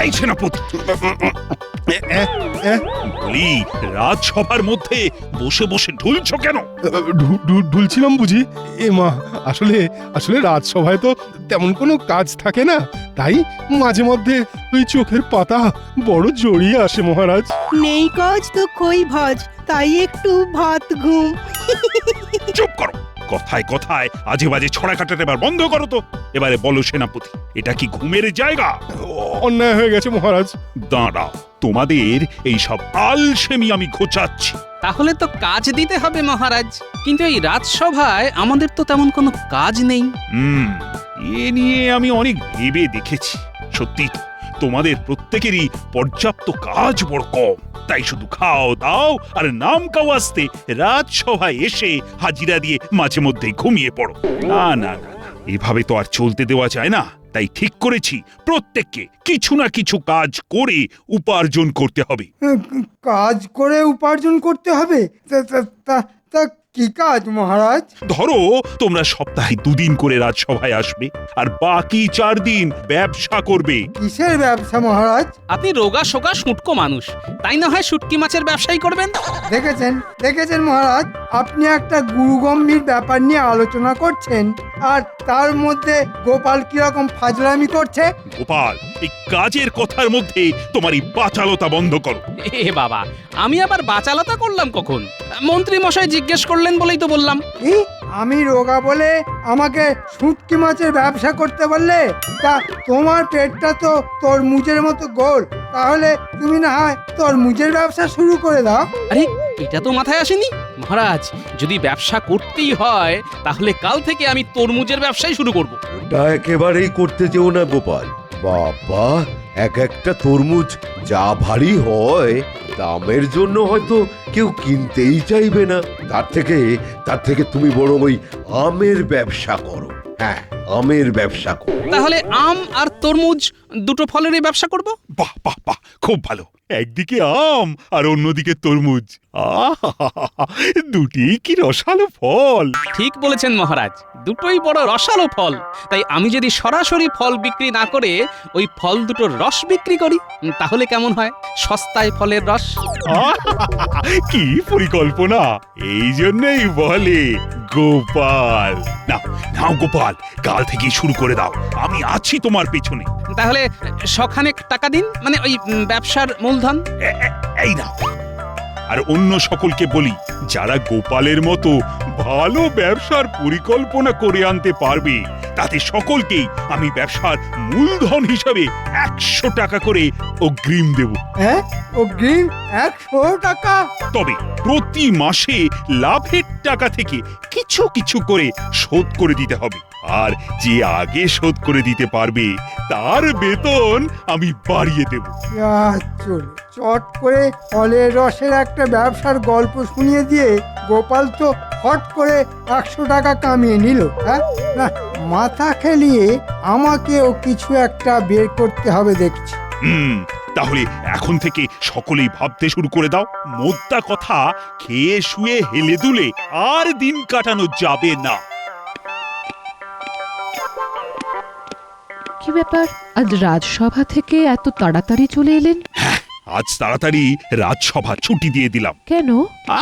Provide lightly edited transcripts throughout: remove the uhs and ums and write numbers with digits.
এই সেনাপতি, বলি রাজসভার মধ্যে বসে বসে ঢুলছো কেন? ঢুলছিলাম বুঝি। এ মা, আসলে আসলে রাজসভায় তো তেমন কোনো কাজ থাকে না, তাই মাঝে মধ্যে ওই চোখের পাতা বড় জড়িয়ে আসে মহারাজ। নেই কাজ তো কই ভাজ, তাই একটু ভাত ঘুম। চুপ করো, কথায় কথায় আজে বাজে ছড়া কাটাতে এবার বন্ধ করো তো। এবারে বলো সেনাপতি, এটা কি ঘুমের জায়গা? অন্যায় হয়ে গেছে মহারাজ। দাঁড়াও, তোমাদের এই সব আলসেমি আমি ঘোচাচ্ছি। তাহলে তো কাজ দিতে হবে মহারাজ, কিন্তু এই রাজসভায় আমাদের তো তেমন কোনো কাজ নেই। এ নিয়ে আমি অনেক ভেবে দেখেছি। সত্যি তো, তোমাদের প্রত্যেকেরই পর্যাপ্ত কাজ বড় কম, তাই শুধু খাও দাও আর নাম কাওয়াজতে রাজসভায় এসে হাজিরা দিয়ে মাঝে মধ্যে ঘুমিয়ে পড়ো। না না না, এভাবে তো আর চলতে দেওয়া যায় না। তাই ঠিক করেছি, প্রত্যেককে কিছু না কিছু কাজ করে উপার্জন করতে হবে। কাজ করে উপার্জন করতে হবে? তা কি কাজ মহারাজ? ধরো, তোমরা সপ্তাহে 2 দিন করে রাজসভায় আসবে আর বাকি 4 দিন ব্যবসা করবে। কিসের ব্যবসা মহারাজ? আপনি রোগা শোকা শুটকো মানুষ, তাই না হয় শুটকি মাছের ব্যবসাই করবেন? দেখেছেন মহারাজ, আপনি একটা গুরুগম্ভীর ব্যাপার নিয়ে আলোচনা করছেন, আর তার মধ্যে গোপাল কিরকম ফাজলামি করছে। গোপাল, এই কাজের কথার মধ্যে তোমার এই বাচালতা বন্ধ করো। এ বাবা, আমি আবার বাচালতা করলাম কখন? মন্ত্রী মশাই জিজ্ঞেস করলেন বলেই তো বললাম। কি? আমি রোগা বলে আমাকে শুটকি মাছের ব্যবসা করতে বললে? তা তোমার পেটটা তো তরমুজের মতো গোল, তাহলে তুমি না হয় তরমুজের ব্যবসা শুরু করে দাও। আরে, এটা তো মাথায় আসেনি মহারাজ। যদি ব্যবসা করতেই হয় তাহলে কাল থেকে আমি তরমুজের ব্যবসাই শুরু করব। ওটা একেবারেই করতে যেও না গোপাল। বাবা, এক একটা তরমুজ যা ভারী হয়, দামের জন্য হয়তো কেউ কিনতেই চাইবে না। তার থেকে তুমি বরং ওই আমের ব্যবসা করো। হ্যাঁ, আমের ব্যবসা করো। তাহলে আম আর তরমুজ দুটো ফলেরই ব্যবসা করব। বাহ বাহ বাহ, খুব ভালো। একদিকে আম আর অন্যদিকে তরমুজ, দুটি কি রসালো ফল। ঠিক বলেছেন মহারাজ, দুটোই বড় রসালো ফল। তাই আমি যদি সরাসরি ফল বিক্রি না করে ওই ফল দুটোর রস বিক্রি করি, তাহলে কেমন হয়? সস্তায় ফলের রস। কি পরিকল্পনা! এই জন্যই বলে গোপাল। নাও গোপাল, কাল থেকে শুরু করে দাও, আমি আছি তোমার পেছনে। তাহলে সখানেক টাকা দিন, মানে ওই ব্যবসার মূলধন। এই নাও। আর অন্য সকলকে বলি, যারা গোপালের মতো ভালো ব্যবসার পরিকল্পনা করে আনতে পারবে, তাতে সকলকেই আমি ব্যবসার মূলধন হিসাবে 100 টাকা করে অগ্রিম দেব। হ্যাঁ, অগ্রিম 100 টাকা? তবে প্রতি মাসে লাভের টাকা থেকে কিছু কিছু করে শোধ করে দিতে হবে। আর যে আগে শোধ করে দিতে পারবে, তার বেতন আমি বাড়িয়ে দেব। চলো, চট করে ফলের রসের একটা ব্যবসার গল্প শুনিয়ে দিয়ে গোপাল তো হট করে 100 টাকা কামিয়ে নিল। হ্যাঁ, না, মাথা খেলিয়ে আমাকেও কিছু একটা বের করতে হবে দেখছি। তাহলে এখন থেকে সকলেই ভাবতে শুরু করে দাও। মোদ্দা কথা, খেয়ে শুয়ে হেলে দুলে আর দিন কাটানো যাবে না। কি ব্যাপার, আজ রাজসভা থেকে এত তাড়াতাড়ি চলে এলেন? আজ তাড়াতাড়ি রাজসভা ছুটি দিয়ে দিলাম। কেন?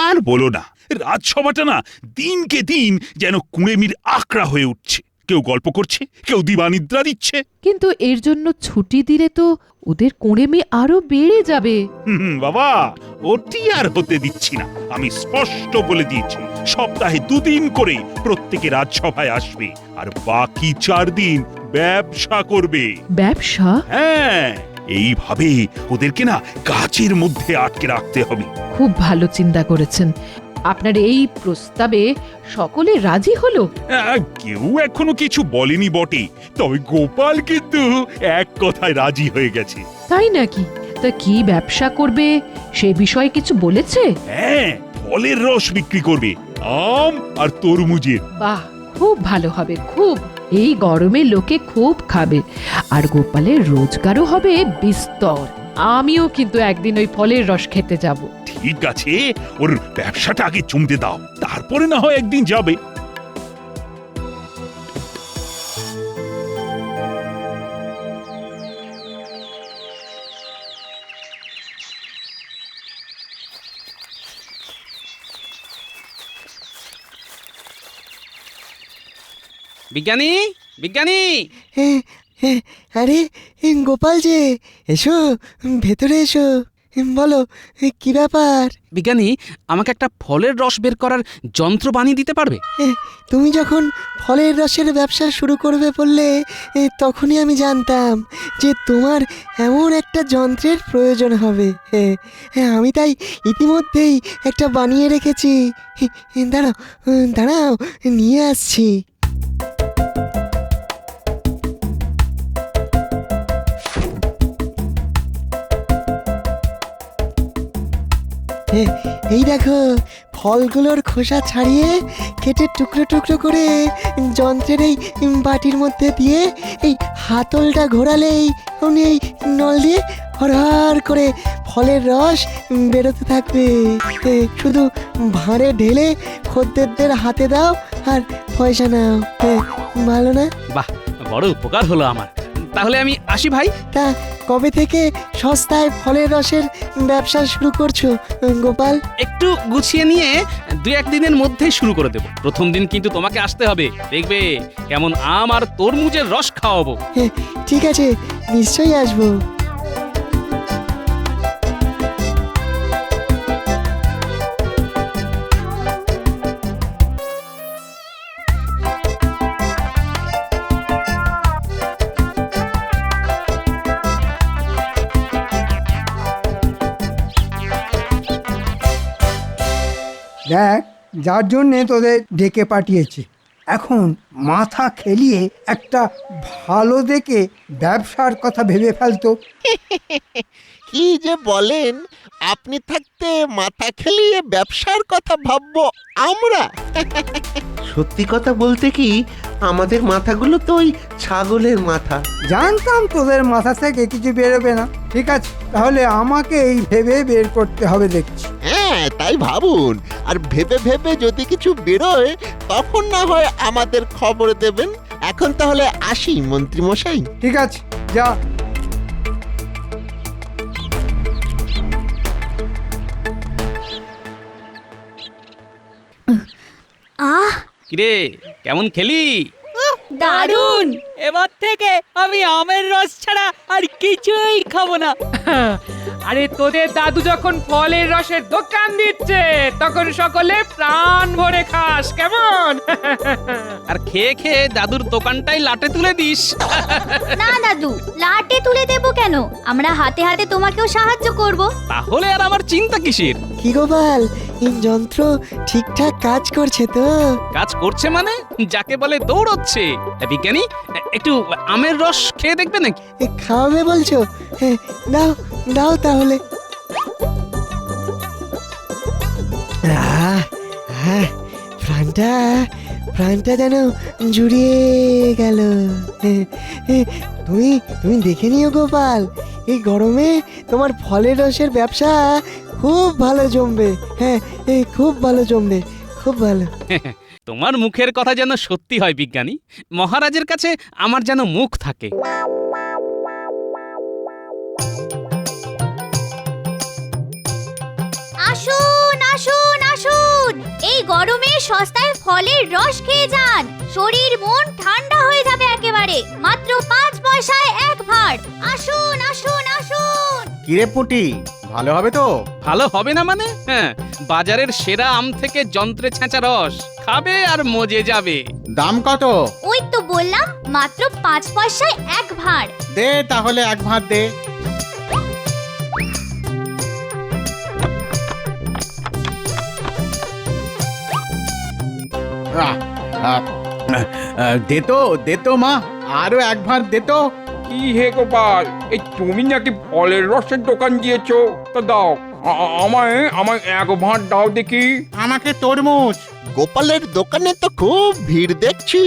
আর বলো না, রাজসভাটা না দিনকে দিন যেন কুঁড়েমির আকড়া হয়ে উঠছে। কেউ গল্প করছে, কেউ দিবানিদ্রা দিচ্ছে। কিন্তু এর জন্য ছুটি দিলে তো ওদের কোঁড়েমি আরো বেড়ে যাবে। বাবা, ওটি আর হতে দিচ্ছি না। আমি স্পষ্ট বলে দিয়েছি, সপ্তাহে 2 দিন করে প্রত্যেকে রাজসভায় আসবে আর বাকি 4 দিন ব্যবসা করবে। ব্যবসা? হ্যাঁ, এইভাবে ওদেরকে না কাজের মধ্যে আটকে রাখতে হবে। খুব ভালো চিন্তা করেছেন। আপনার এই প্রস্তাবে সকলে রাজি হলো? কেউ এখনো কিছু বলেনি বটে, তবে গোপাল কিন্তু এক কথায় রাজি হয়ে গেছে। তাই নাকি? তা কি ব্যবসা করবে সে বিষয়ে কিছু বলেছে? হ্যাঁ, ফলের রস বিক্রি করবে, আম আর তরমুজের। বাহ, খুব ভালো হবে, খুব। এই গরমে লোকে খুব খাবে, আর গোপালের রোজগারও হবে বিস্তর। আমিও কিন্তু একদিন ওই ফলের রস খেতে যাব। ঠিক আছে, ওর ব্যবসাটা আগে জমতে দাও, তারপরে না হয় একদিন যাবে। বিজ্ঞানী, বিজ্ঞানী! আরে গোপাল যে, এসো ভেতরে এসো। বলো কি ব্যাপার? বিজ্ঞানী, আমাকে একটা ফলের রস বের করার যন্ত্র বানিয়ে দিতে পারবে? তুমি যখন ফলের রসের ব্যবসা শুরু করবে বললে তখনই আমি জানতাম যে তোমার এমন একটা যন্ত্রের প্রয়োজন হবে। আমি তাই ইতিমধ্যেই একটা বানিয়ে রেখেছি। দাঁড়াও দাঁড়াও, নিয়ে আসছি। এই দেখো, ফলগুলোর খোসা ছাড়িয়ে কেটে টুকরো টুকরো করে যন্ত্রের এই বাটির মধ্যে দিয়ে এই হাতলটা ঘোরালেই অমনি এই নল দিয়ে হরহর করে ফলের রস বেরোতে থাকবে। শুধু ভাঁড়ে ঢেলে খদ্দেরদের হাতে দাও আর পয়সা নাও। ভালো না? বাহ, বড় উপকার হলো আমার। তাহলে আমি আসি ভাই। তা কবে থেকে সস্তায় ফলের রসের ব্যবসা শুরু করছো গোপাল? একটু গুছিয়ে নিয়ে 2-1 দিনের মধ্যেই শুরু করে দেব। প্রথম দিন কিন্তু তোমাকে আসতে হবে, দেখবে কেমন আম আর তরমুজের রস খাওয়াবো। ঠিক আছে, নিশ্চয়ই আসবো। দেখ, যার জন্যে তোদের ডেকে পাঠিয়েছি, এখন মাথা খেলিয়ে একটা ভালো দেখে ব্যবসার কথা ভেবে ফেলতো। কি যে বলেন, আপনি থাকতে মাথা খেলিয়ে ব্যবসার কথা ভাববো আমরা? সত্যি কথা বলতে কি, আমাদের মাথাগুলো তো ওই ছাগলের মাথা। জানতাম তোদের মাথা থেকে কিছু বেরোবে না। ঠিক আছে, তাহলে আমাকে এই ভেবে বের করতে হবে দেখছি। হ্যাঁ, তাই ভাবুন, আর ভেবে ভেবে যদি কিছু বেরোয় তখন না হয় আমাদের খবর দেবেন। এখন তাহলে আসি মন্ত্রী মশাই। ঠিক আছে, যা। কিরে, কেমন খেলি? দারুণ! এবার থেকে আমি আমের রস ছাড়া আর কিছুই খাবো না। আরে তোদের দাদু যখন ফলের রসের দোকান দিচ্ছে তখন সকলে প্রাণ ভরে খাস, কেমন? আর খেয়ে খেয়ে দাদুর দোকানটাই লাটে তুলে দিস। না দাদু, লাটে তুলে দেব কেন? আমরা হাতে হাতে তোমাকেও সাহায্য করব। তাহলে আর আমার চিন্তা কিসের? কি গোপাল, এই যন্ত্র ঠিকঠাক কাজ করছে তো? কাজ করছে মানে যাকে বলে দৌড়চ্ছে। বিজ্ঞানী, একটু আমের রস খেয়ে দেখবে নাকি? খাওয়াবে বলছো? দাও দাও তাহলে। প্রাণটা প্রাণটা যেন জুড়িয়ে গেল। তুমি তুমি দেখে নিও গোপাল, এই গরমে তোমার ফলের রসের ব্যবসা খুব ভালো জমবে। হ্যাঁ, খুব ভালো জমবে, খুব ভালো। তোমার মুখের কথা যেন সত্যি হয় বিজ্ঞানী। মহারাজের কাছে আমার যেন মুখ থাকে। আসুন আসুন আসুন, এই গরমে সস্তায় ফলের রস খেয়ে যান। শরীর মন ঠান্ডা হয়ে যাবে একেবারে। মাত্র 5 পয়সায় 1 ভাঁড়। আসুন আসুন আসুন। কিরে পুটি, ভালো হবে তো? ভালো হবে না মানে? হ্যাঁ, বাজারের সেরা আম থেকে যন্ত্রে ছেঁচা রস খাবে আর মজে যাবে। দাম কত? ওই তো বললাম, মাত্র 5 পয়সায় 1 ভাঁড়। দে তাহলে 1 ভাঁড় দে। দে তো মা, আরো 1 ভাঁড় দে তো। কি হে গোপাল, এই তুমি নাকি ফলের রসের দোকান দিয়েছো? তো দাও, আমায় আমায় 1 ভাঁড় দাও দেখি। আমাকে তরমুজ। গোপালের দোকানে তো খুব ভিড় দেখছি।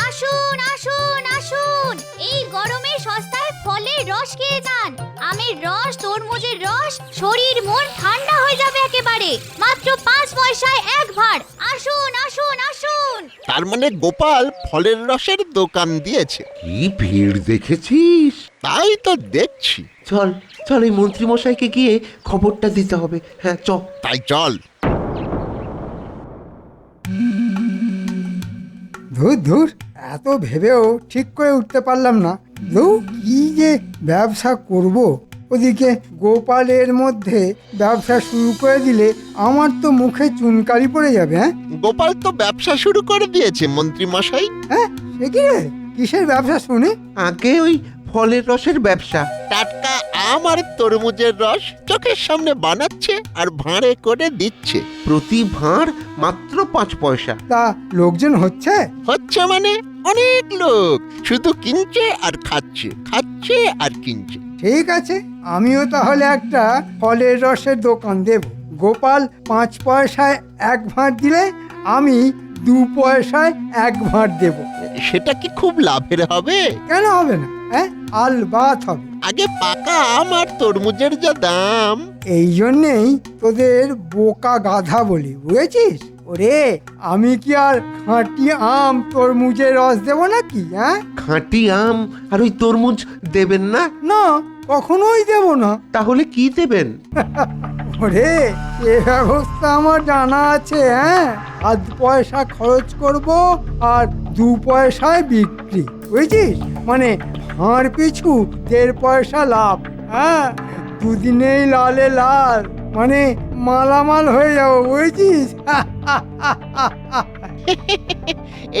আসুন আসুন আসুন, এই গরমে সস্তায় ফলের রস খেয়ে যান। আমের রস, তরমুজের রস, শরীর মন ঠান্ডা হয়ে যাবে একেবারে। মাত্র 5 পয়সায় 1 ভাঁড়। আসুন আসুন আসুন। তার মানে গোপাল ফলের রসের দোকান দিয়েছে। কি ভিড় দেখেছিস? তাই তো দেখছি। চল চল, এই মন্ত্রী মশাইকে গিয়ে খবরটা দিতে হবে। হ্যাঁ চল। তাই চল। ধুর ধুর, এত ভেবেও ঠিক করে উঠতে পারলাম না। কি যে ব্যবসা করব। ওদিকে গোপালের মধ্যে ব্যবসা শুরু করে দিলে আমার তো মুখে চুনকালি পড়ে যাবে। হ্যাঁ গোপাল তো ব্যবসা শুরু করে দিয়েছে মন্ত্রী মশাই। হ্যাঁ, সে কি রে? কিসের ব্যবসা শুনি? আগে ওই ফলের রসের ব্যবসা। টাটকা আম আর তরমুজের রস চোখের সামনে বানাচ্ছে আর ভাঁড়ে করে দিচ্ছে। প্রতি ভাঁড় মাত্র 5 পয়সা। তা লোকজন হচ্ছে? হচ্ছে মানে অনেক লোক শুধু কিনছে আর খাচ্ছে, খাচ্ছে আর কিনছে। ঠিক আছে, আমিও তাহলে একটা ফলের রসের দোকান দেব। গোপাল 5 পয়সায় 1 ভাঁড় দিলে আমি 2 পয়সায় 1 ভাঁড় দেব। সেটা কি খুব লাভের হবে? কেন হবে না? হ্যাঁ, আলবাত হবে। আগে পাকা আম আর তরমুজের যা দাম। এই জন্যেই তোদের বোকা গাধা বলি, বুঝেছিস? ওরে, আমি কি আর খাঁটি আম তরমুজের রস দেব নাকি? হ্যাঁ, খাঁটি আম আর ওই তরমুজ দেবেন না? না, কখনোই দেব না। তাহলে কি দেবেন? ওরে, এ ব্যবস্থা আমার জানা আছে। হ্যাঁ, 8 পয়সা খরচ করব আর 2 পয়সায় বিক্রি, বুঝেছিস? মানে ভাঁড় পিছু 1.5 পয়সা লাভ। হ্যাঁ, দুদিনেই লালে লাল, মানে মালামাল হয়ে যাবো, বুঝেছিস?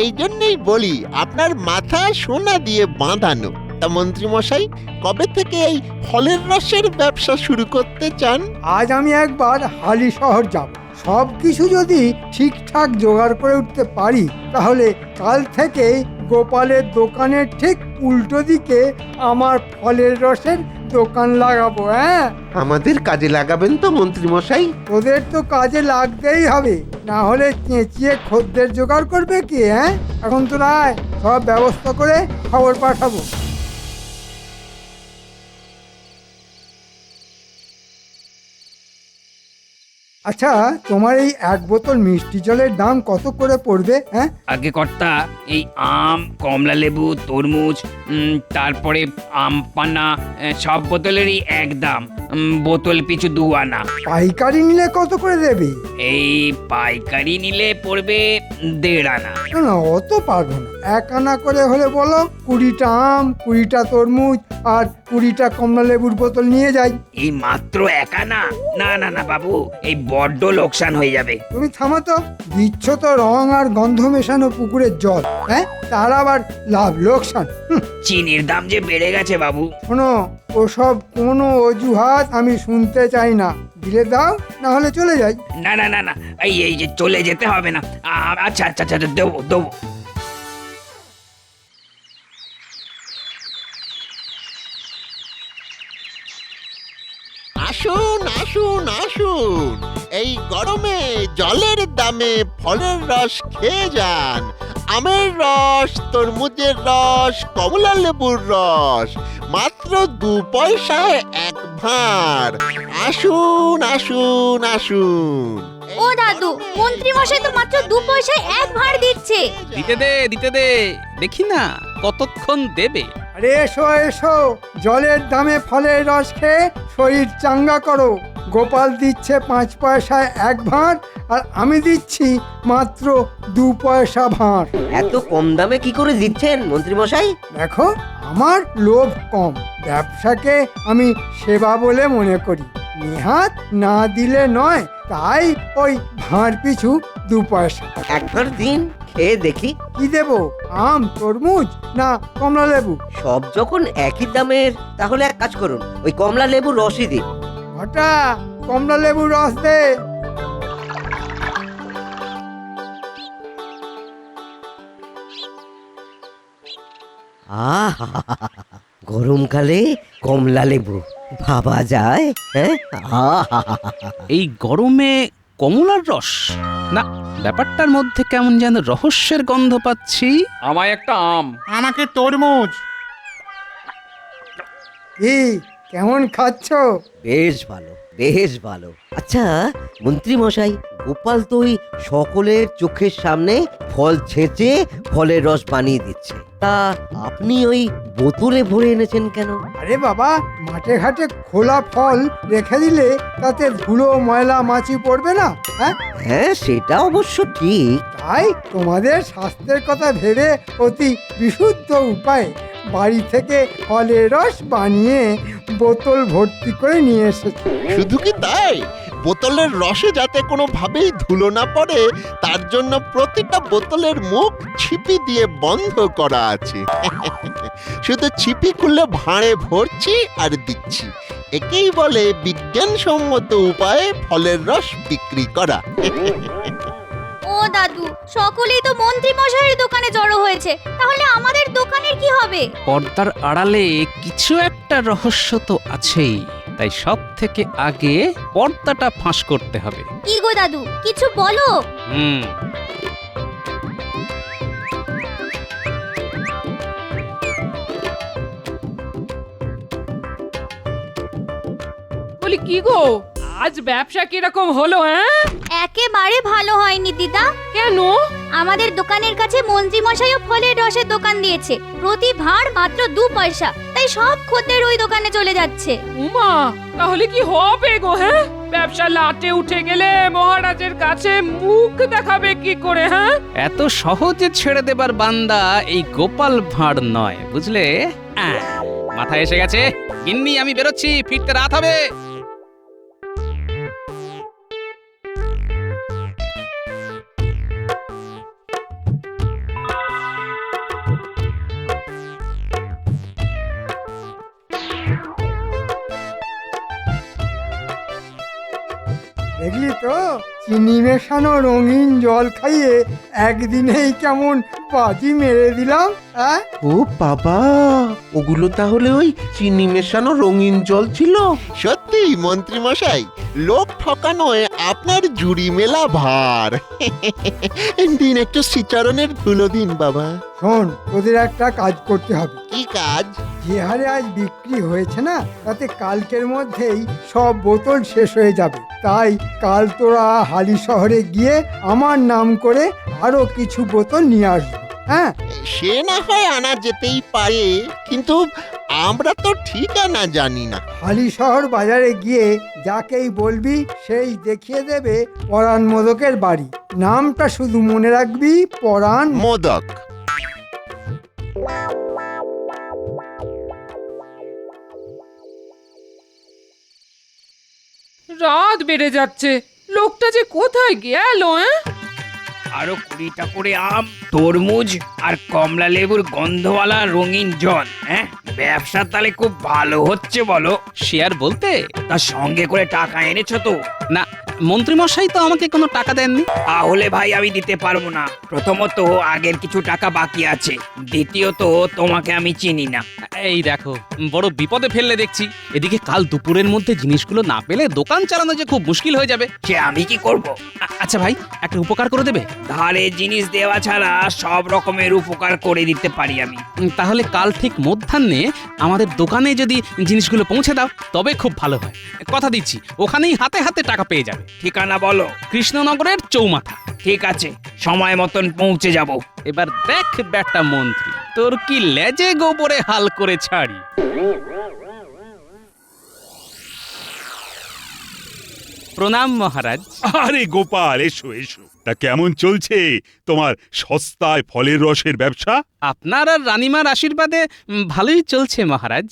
এই জন্যই বলি আপনার মাথা সোনা দিয়ে বাঁধানো। তা মন্ত্রী মশাই, কবে থেকে এই ফলের রসের ব্যবসা শুরু করতে চান? আজ আমি একবার হালি শহর যাব। সব কিছু যদি ঠিকঠাক জোগাড় করে উঠতে পারি তাহলে কাল থেকে গোপালের দোকানের ঠিক উল্টো দিকে আমার ফলের রসের দোকান লাগাবো। হ্যাঁ, আমাদের কাজে লাগাবেন তো মন্ত্রী মশাই? তোদের তো কাজে লাগতেই হবে, না হলে চেঁচিয়ে খদ্দের জোগাড় করবে কি? হ্যাঁ, এখন তো রায় সব ব্যবস্থা করে খবর পাঠাবো। আচ্ছা, তোমার এই 1 বোতল মিষ্টি জলের দাম কত করে পড়বে? হ্যাঁ, আগে কর্তা, এই আম, কমলা লেবু, তরমুজ, তারপরে আম পানা, সব বোতলেরই এক দাম। বোতল পিছু 2 আনা। পাইকারি নিলে কত করে দেবে? এই পাইকারি নিলে পড়বে 1.5 আনা। না না, অত পারবো না। 1 আনা করে হলে বলো। 20টা আম, 20টা তরমুজ আর 20টা কমলা লেবুর বোতল নিয়ে যাই। এই মাত্র 1 আনা? না না না বাবু, এই বড্ড লোকসান হয়ে যাবে। তুমি থামো তো, দিচ্ছ তো রং আর গন্ধ মেশানো পুকুরের জল। হ্যাঁ, তার আবার লাভ লোকসান? চিনির দাম যে বেড়ে গেছে বাবু। শোনো, ওসব কোনো অজুহাত আমি শুনতে চাই না। দিলে দাও, না হলে চলে যাই। না না না না, এই যে চলে যেতে হবে না। আচ্ছা আচ্ছা আচ্ছা, দেবো দেবো। আসুন আসুন আসুন, এই গরমে জলের দামে ফলের রস খেয়ে যান। আমের রস, তরমুজের রস, কমলা লেবুর রস মাত্র 2 পয়সায় 1 ভাঁড়। আসুন আসুন আসুন। ও দাদু, মন্ত্রী মশাই তো মাত্র 2 পয়সায় 1 ভাঁড় দিচ্ছে। দিতে দে, দেখি না কতক্ষণ দেবে। আরে এসো এসো, জলের দামে ফলের রস খেয়ে শরীর চাঙ্গা করো। গোপাল দিচ্ছে 5 পয়সায় 1 ভাঁড় আর আমি দিচ্ছি মাত্র 2 পয়সা ভাঁড়। এত কম দামে কি করে দিচ্ছেন মন্ত্রী মশাই? দেখো, আমার লোভ কম, ব্যবসাকে আমি সেবা বলে মনে করি। নেহাত না দিলে নয়, তাই ওই ভাঁড় পিছু 2 পয়সা। 1 ভাঁড় দিন, খেয়ে দেখি। কি দেবো, আম, তরমুজ না কমলা লেবু? সব যখন একই দামের, তাহলে এক কাজ করুন, ওই কমলা লেবুর রসই দিন। ওটা কমলা লেবুর রস দে। আহা, গরমকালে কমলা লেবু ভাবা যায়? হ্যাঁ, এই গরমে কমলার রস? না, ব্যাপারটার মধ্যে কেমন যেন রহস্যের গন্ধ পাচ্ছি। আমায় একটা আম। আমাকে তরমুজ। কি, কেমন খাচ্ছ? বেশ ভালো, বেশ ভালো। আচ্ছা মন্ত্রী মশাই, গোপাল তো ওই সকলের চোখের সামনে ফল ছেঁচে ফলের রস বানিয়ে দিচ্ছে, তা আপনি ওই বোতলে ভরে এনেছেন কেন? আরে বাবা, মাঠে ঘাটে খোলা ফল রেখে দিলে তাতে ধুলো ময়লা মাছি পড়বে না? হ্যাঁ সেটা অবশ্য ঠিক। তাই তোমাদের স্বাস্থ্যের কথা ভেবে অতি বিশুদ্ধ উপায়ে বাড়ি থেকে ফলের রস বানিয়ে বোতল ভর্তি করে নিয়ে এসেছি। শুধু কি তাই, বোতলের রসে যাতে কোনোভাবেই ধুলো না পড়ে তার জন্য প্রতিটা বোতলের মুখ ছিপি দিয়ে বন্ধ করা আছে। শুধু ছিপি খুললে ভাঁড়ে ভরছি আর দিচ্ছি। একেই বলে বিজ্ঞানসম্মত উপায়ে ফলের রস বিক্রি করা। ও দাদু, সকলেই তো মন্ত্রী মশাইয়ের দোকানে জড়ো হয়েছে, তাহলে আমাদের দোকানের কি হবে? পর্দার আড়ালে কিছু একটা রহস্য তো আছেই, তাই সব থেকে আগে পর্দাটা ফাঁস করতে হবে। কি গো দাদু, কিছু বলো। বলি কি গো, আজ ব্যবসা কিরকম হলো? একেবারে ভালো হয়নি দিদা। কেন? আমাদের দোকানের কাছে মন্ত্রী মশাইও ফলের রসের দোকান দিয়েছে, প্রতি ভাঁড় মাত্র 2 পয়সা, তাই সব খদ্দের ওই দোকানে চলে যাচ্ছে। উমা, তাহলে কি হবে গো? ব্যবসা লাটে উঠে গেলে মহারাজের কাছে মুখ দেখাবে কি করে? এত সহজে ছেড়ে দেবার বান্দা এই গোপাল ভাঁড় নয়, বুঝলে? মাথায় এসে গেছে। গিন্নি, আমি বেরোচ্ছি, ফিরতে রাত হবে। দেখলি তো, চিনি মেশানো রঙিন জল খাইয়ে একদিনেই কেমন বাজি মেরে দিলাম। ও বাবা, ওগুলো তাহলে ওই চিনি মেশানো রঙিন জল ছিল? সত্যি মন্ত্রী মশাই, লোক ঠকানোয় আপনার জুড়ি মেলা ভার। দিন একটু শ্রীচরণের ধুলো দিন বাবা। শোন, তোদের একটা কাজ করতে হবে। কি কাজ? যে হারে আজ বিক্রি হয়েছে না, তাতে কালকের মধ্যেই সব বোতল শেষ হয়ে যাবে। তাই কাল তোরা হালি শহরে গিয়ে আমার নাম করে আরো কিছু বোতল নিয়ে আসবে। সে না হয় আনা যেতেই পারে, কিন্তু আমরা তো ঠিকানা জানি না। হালি শহর বাজারে গিয়ে যাকেই বলবি সেই দেখিয়ে দেবে পরাণ মোদকের বাড়ি। নামটা শুধু মনে রাখবি, পরাণ মোদক। রাত বেড়ে যাচ্ছে, লোকটা যে কোথায় গেল? আরো 20টা করে আম, তরমুজ আর কমলা লেবুর গন্ধওয়ালা রঙিন জল। ব্যবসা তাহলে খুব ভালো হচ্ছে বলো। শেয়ার বলতে তার সঙ্গে করে টাকা এনেছো তো? না, মন্ত্রী মশাই তো আমাকে কোনো টাকা দেননি। তাহলে ভাই আমি দিতে পারবো না। প্রথমত আগের কিছু টাকা বাকি আছে, দ্বিতীয়ত তোমাকে আমি চিনি না। এই দেখো, বড় বিপদে ফেললে দেখছি। এদিকে কাল দুপুরের মধ্যে জিনিসগুলো না পেলে দোকান চালানো যে খুব মুশকিল হয়ে যাবে। সে আমি কি করব? আচ্ছা ভাই, একটা উপকার করে দেবে? ধারে জিনিস দেওয়া ছাড়া সব রকমের উপকার করে দিতে পারি আমি। তাহলে কাল ঠিক মধ্যাহ্নে আমাদের দোকানে যদি জিনিসগুলো পৌঁছে দাও তবে খুব ভালো হয়। কথা দিচ্ছি, ওখানেই হাতে হাতে টাকা পেয়ে যাবে। ঠিকানা বলো। কৃষ্ণনগরের চৌমাথা। ঠিক আছে, সময় মতন পৌঁছে যাব। এবার দেখ ব্যাটা মন্ত্রী, তোর কি লেজে গোবরে হাল করে ছাড়ি। প্রণাম মহারাজ। আরে গোপাল, এসো এসো। তা কেমন চলছে তোমার সস্তায় ফলের রসের ব্যবসা? আপনার আর রানীমার আশীর্বাদে ভালোই চলছে মহারাজ।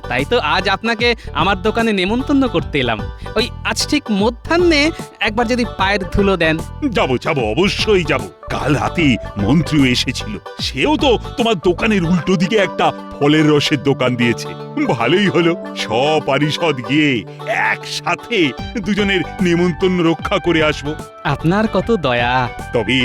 তাই তো আজ আপনাকে আমার দোকানে নেমন্তন্ন করতে এলাম। ওই আজ ঠিক মধ্যাহ্নে একবার যদি পায়ের ধুলো দেন। যাবো যাবো, অবশ্যই যাব। কাল রাতে মন্ত্রীও এসেছিল, সেও তো তোমার দোকানের উল্টো দিকে একটা ফলের রসের দোকান দিয়েছে। ভালোই হলো, সপারিষদ গিয়ে একসাথে দুজনের নেমন্তন্ন রক্ষা করে আসবো। আপনার কত দয়া। তবে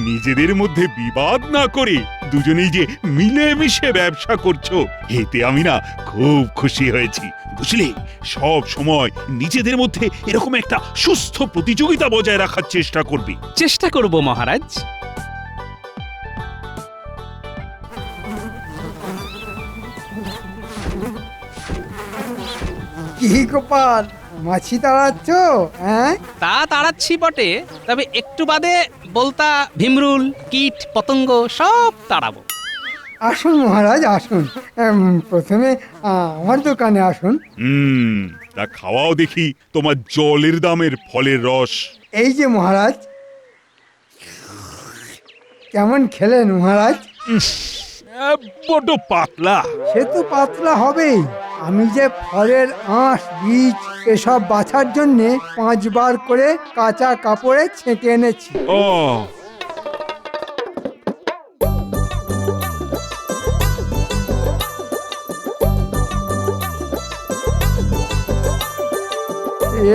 নিজেদের মধ্যে বিবাদ না করে দুজনেই যে মিলেমিশে ব্যবসা করছো, এতে আমি না খুব খুশি হয়েছি। বুঝলে, সব সময় নিজেদের মধ্যে এরকম একটা সুস্থ প্রতিযোগিতা বজায় রাখার চেষ্টা করবে। চেষ্টা করব মহারাজ। কি গোপাল, মাছি তাড়াচ্ছ? হ্যাঁ, তা তাড়াচ্ছি বটে, তবে একটু বাদে বলতা ভিমরুল কীট পতঙ্গ সব তাড়াবো। আসুন মহারাজ আসুন। প্রথমে আমার দোকানে আসুন। তা খাওয়াও দেখি তোমার জলের দামের ফলের রস। এই যে মহারাজ, কেমন খেলেন মহারাজ? বড্ড পাতলা। সে তো পাতলা হবেই। আমি যে ফলের আঁশ বীজ এসব বাছার জন্যে 5 বার করে কাঁচা কাপড়ে ছেঁকে এনেছি। ও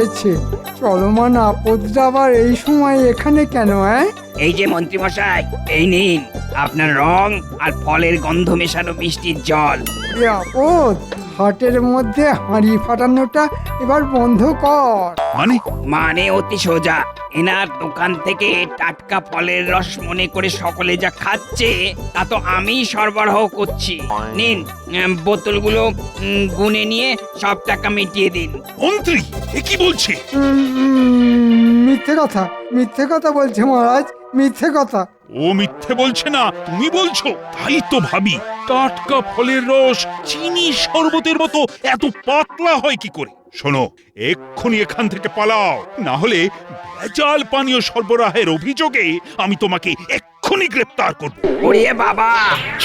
এছে চলমান আপদটা আবার এই সময় এখানে কেন? এই যে মন্ত্রীমশাই, এই নিন আপনার রং আর ফলের গন্ধ মেশানো মিষ্টির জল। এ আপদ, হাটের মধ্যে হাঁড়ি ফাটানোটা এবার বন্ধ কর। মানে অতি সোজা, এনার দোকান থেকে টাটকা ফলের রস মনে করে সকলে যা খাচ্ছে তা তো আমি সরবরাহ করছি। নিন বোতলগুলো গুনে নিয়ে সব টাকা মিটিয়ে দিন। মন্ত্রী এ কি বলছে? মিথ্যে কথা বলছে মহারাজ, মিথ্যে কথা। ও মিথ্যে বলছে না, তুমি বলছো। তাই তো ভাবি, টাটকা ফলের রস চিনি শরবতের মতো এত পাতলা হয় কি করে? শোনো, এক্ষুনি এখান থেকে পালাও, না হলে ভেজাল পানীয় সরবরাহের অভিযোগে আমি তোমাকে এক্ষুনি গ্রেফতার করব। ওরে বাবা,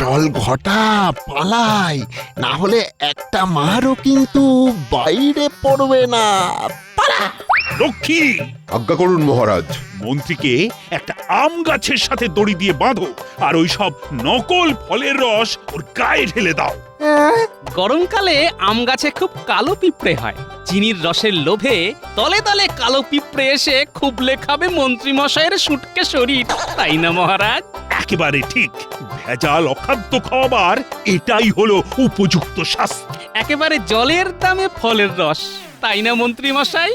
চল ঘটা পালাই, না হলে একটা মারও কিন্তু বাইরে পড়বে না। পালা। রক্ষী, আজ্ঞা করুন মহারাজ। মন্ত্রীকে একটা আম গাছের সাথে দড়ি দিয়ে বাঁধো, আর ওই সব নকল ফলের রস ওর গায়ে ঢেলে দাও। গরমকালে আম গাছে খুব কালো পিঁপড়ে হয়। চিনির রসের লোভে তলে তলে কালো পিঁপড়ে এসে খুবলে খাবে মন্ত্রী মশাইয়ের শুটকে শরীর, তাই না মহারাজ? একেবারে ঠিক। ভেজাল অখাদ্য খাওয়াবার এটাই হলো উপযুক্ত শাস্তি। একেবারে জলের দামে ফলের রস, তাই না মন্ত্রী মশাই?